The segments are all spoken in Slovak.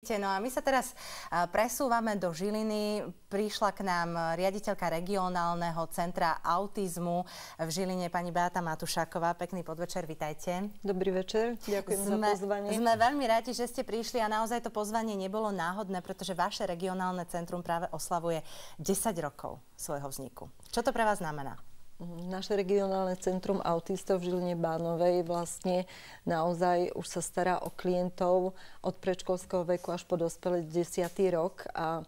No a my sa teraz presúvame do Žiliny. Prišla k nám riaditeľka regionálneho centra autizmu v Žiline, pani Beata Matušáková. Pekný podvečer, vitajte. Dobrý večer, ďakujem za pozvanie. Sme veľmi radi, že ste prišli a naozaj to pozvanie nebolo náhodné, pretože vaše regionálne centrum práve oslavuje 10 rokov svojho vzniku. Čo to pre vás znamená? Naše regionálne centrum autistov v Žiline Bánovej vlastne naozaj už sa stará o klientov od predškolského veku až po dospelý 10. rok a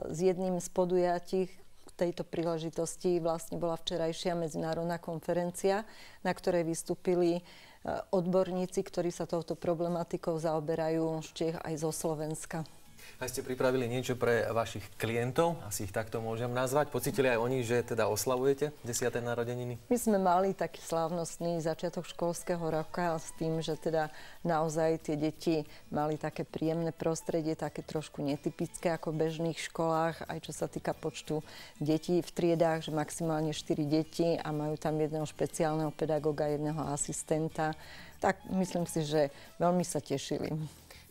s jedným z podujatí tejto príležitosti vlastne bola včerajšia medzinárodná konferencia, na ktorej vystúpili odborníci, ktorí sa touto problematikou zaoberajú z Čiech aj zo Slovenska. A ste pripravili niečo pre vašich klientov, asi ich takto môžem nazvať. Pocítili aj oni, že teda oslavujete 10. narodeniny? My sme mali taký slávnostný začiatok školského roka s tým, že teda naozaj tie deti mali také príjemné prostredie, také trošku netypické ako v bežných školách, aj čo sa týka počtu detí v triedách, že maximálne 4 deti a majú tam jedného špeciálneho pedagóga, jedného asistenta. Tak myslím si, že veľmi sa tešili.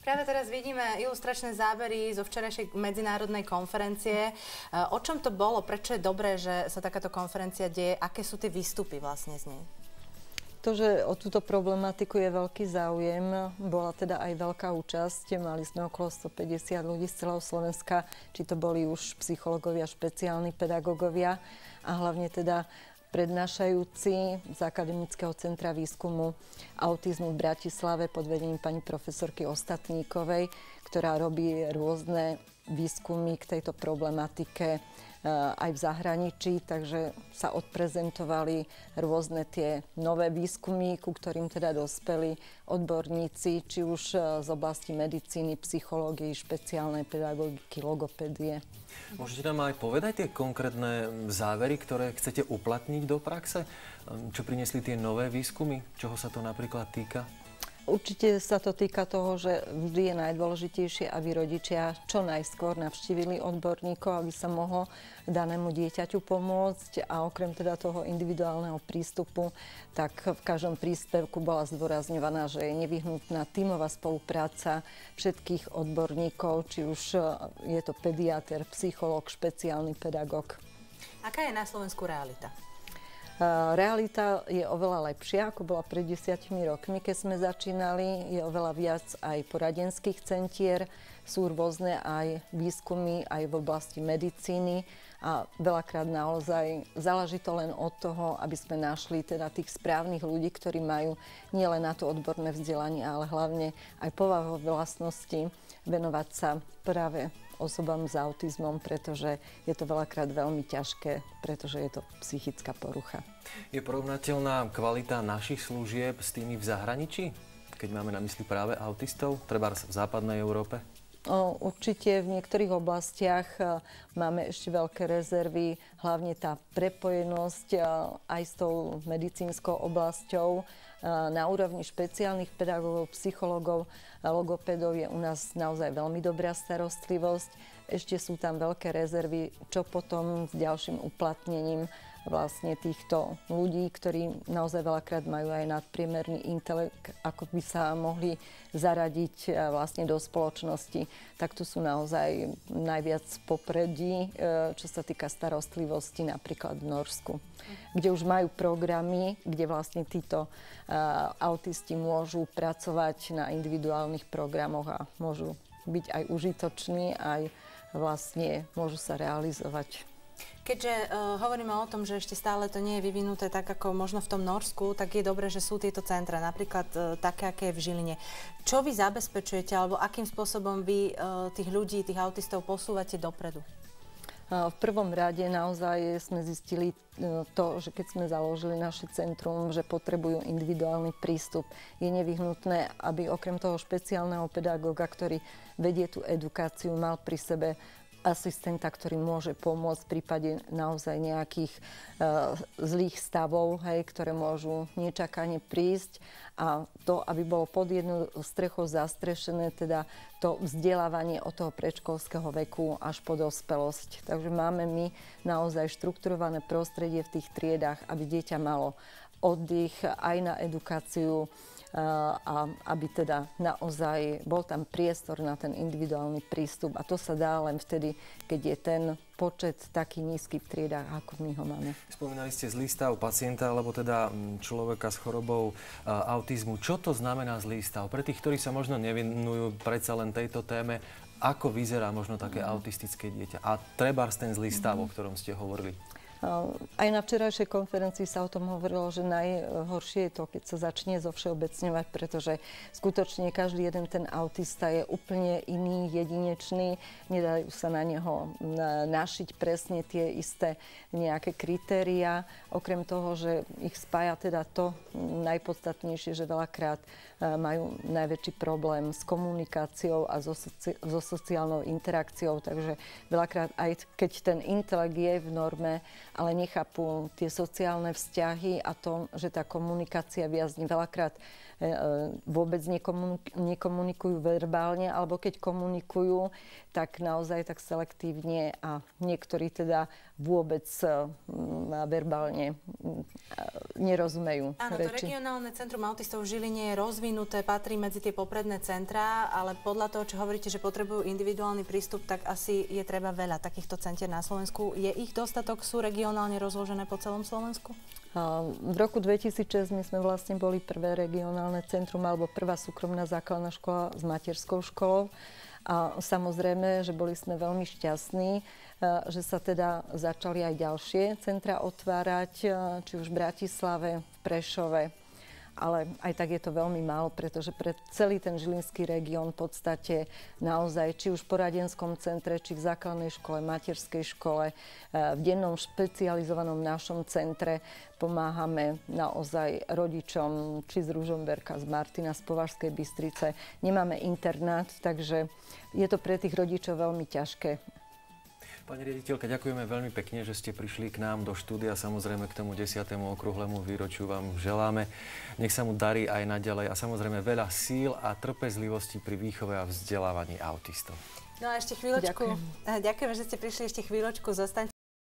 Práve teraz vidíme ilustračné zábery zo včerajšej medzinárodnej konferencie. O čom to bolo? Prečo je dobré, že sa takáto konferencia deje? Aké sú tie výstupy vlastne z nej? To, že o túto problematiku je veľký záujem, bola teda aj veľká účasť. Mali sme okolo 150 ľudí z celého Slovenska, či to boli už psychológovia, špeciálni pedagógovia a hlavne teda prednášajúci z Akademického centra výskumu autizmu v Bratislave pod vedením pani profesorky Ostatníkovej, ktorá robí rôzne výskumy k tejto problematike aj v zahraničí, takže sa odprezentovali rôzne tie nové výskumy, ku ktorým teda dospeli odborníci, či už z oblasti medicíny, psychológie, špeciálnej pedagogiky, logopédie. Môžete nám aj povedať tie konkrétne závery, ktoré chcete uplatniť do praxe? Čo priniesli tie nové výskumy? Čoho sa to napríklad týka? Určite sa to týka toho, že vždy je najdôležitejšie, aby rodičia čo najskôr navštívili odborníkov, aby sa mohlo danému dieťaťu pomôcť a okrem teda toho individuálneho prístupu, tak v každom príspevku bola zdôrazňovaná, že je nevyhnutná tímová spolupráca všetkých odborníkov, či už je to pediater, psychológ, špeciálny pedagóg. Aká je na Slovensku realita? Realita je oveľa lepšia, ako bola pred 10 rokmi, keď sme začínali. Je oveľa viac aj poradenských centier, sú rôzne aj výskumy aj v oblasti medicíny a veľakrát naozaj záleží to len od toho, aby sme našli teda tých správnych ľudí, ktorí majú nielen na to odborné vzdelanie, ale hlavne aj povahové vlastnosti venovať sa práve osobám s autizmom, pretože je to veľakrát veľmi ťažké, pretože je to psychická porucha. Je porovnateľná kvalita našich služieb s tými v zahraničí, keď máme na mysli práve autistov, trebárs v západnej Európe? Určite v niektorých oblastiach máme ešte veľké rezervy, hlavne tá prepojenosť aj s tou medicínskou oblasťou. Na úrovni špeciálnych pedagógov, psychológov, logopédov je u nás naozaj veľmi dobrá starostlivosť. Ešte sú tam veľké rezervy, čo potom s ďalším uplatnením vlastne týchto ľudí, ktorí naozaj veľakrát majú aj nadpriemerný intelekt, ako by sa mohli zaradiť vlastne do spoločnosti. Tak tu sú naozaj najviac popredí, čo sa týka starostlivosti, napríklad v Norsku, kde už majú programy, kde vlastne títo autisti môžu pracovať na individuálnych programoch a môžu byť aj užitoční, aj vlastne môžu sa realizovať. Keďže hovoríme o tom, že ešte stále to nie je vyvinuté tak, ako možno v tom Norsku, tak je dobré, že sú tieto centra, napríklad také, aké je v Žiline. Čo vy zabezpečujete, alebo akým spôsobom vy tých ľudí, tých autistov posúvate dopredu? V prvom rade naozaj sme zistili to, že keď sme založili naše centrum, že potrebujú individuálny prístup. Je nevyhnutné, aby okrem toho špeciálneho pedagóga, ktorý vedie tú edukáciu, mal pri sebe asistenta, ktorý môže pomôcť v prípade naozaj nejakých zlých stavov, ktoré môžu nečakane prísť. A to, aby bolo pod jednou strechou zastrešené, teda to vzdelávanie od toho predškolského veku až po dospelosť. Takže máme my naozaj štrukturované prostredie v tých triedách, aby dieťa malo oddych aj na edukáciu, a aby teda naozaj bol tam priestor na ten individuálny prístup. A to sa dá len vtedy, keď je ten počet taký nízky v triedách, ako my ho máme. Spomínali ste zlý stav pacienta, alebo teda človeka s chorobou autizmu. Čo to znamená zlý stav? Pre tých, ktorí sa možno nevenujú predsa len tejto téme, ako vyzerá možno také autistické dieťa? A trebárs ten zlý stav, o ktorom ste hovorili. Aj na včerajšej konferencii sa o tom hovorilo, že najhoršie je to, keď sa začne zovšeobecňovať, pretože skutočne každý jeden ten autista je úplne iný, jedinečný. Nedajú sa na neho našiť presne tie isté nejaké kritériá. Okrem toho, že ich spája teda to najpodstatnejšie, že veľakrát majú najväčší problém s komunikáciou a so sociálnou interakciou. Takže veľakrát, aj keď ten intelekt je v norme, ale nechápu tie sociálne vzťahy a to, že tá komunikácia viazne veľakrát vôbec nekomunikujú verbálne, alebo keď komunikujú, tak naozaj tak selektívne a niektorí teda vôbec verbálne nerozumejú Áno, reči. to regionálne centrum autistov v Žiline je rozvinuté, patrí medzi tie popredné centrá, ale podľa toho, čo hovoríte, že potrebujú individuálny prístup, tak asi je treba veľa takýchto centier na Slovensku. Je ich dostatok? Sú regionálne rozložené po celom Slovensku? V roku 2006 my sme vlastne boli prvé regionálne centrum alebo prvá súkromná základná škola s materskou školou. A samozrejme, že boli sme veľmi šťastní, že sa teda začali aj ďalšie centra otvárať, či už v Bratislave, v Prešove. Ale aj tak je to veľmi málo, pretože pre celý ten žilinský región v podstate naozaj, či už v poradenskom centre, či v základnej škole, materskej škole, v dennom špecializovanom našom centre pomáhame naozaj rodičom, či z Ružomberka, z Martina, z Považskej Bystrice. Nemáme internát, takže je to pre tých rodičov veľmi ťažké. Pani riaditeľka, ďakujeme veľmi pekne, že ste prišli k nám do štúdia. Samozrejme k tomu 10. okrúhlemu výročiu vám želáme. Nech sa mu darí aj naďalej a samozrejme veľa síl a trpezlivosti pri výchove a vzdelávaní autistov. No a ešte chvíľočku. Ďakujem, že ste prišli ešte chvíľočku. Zostaňte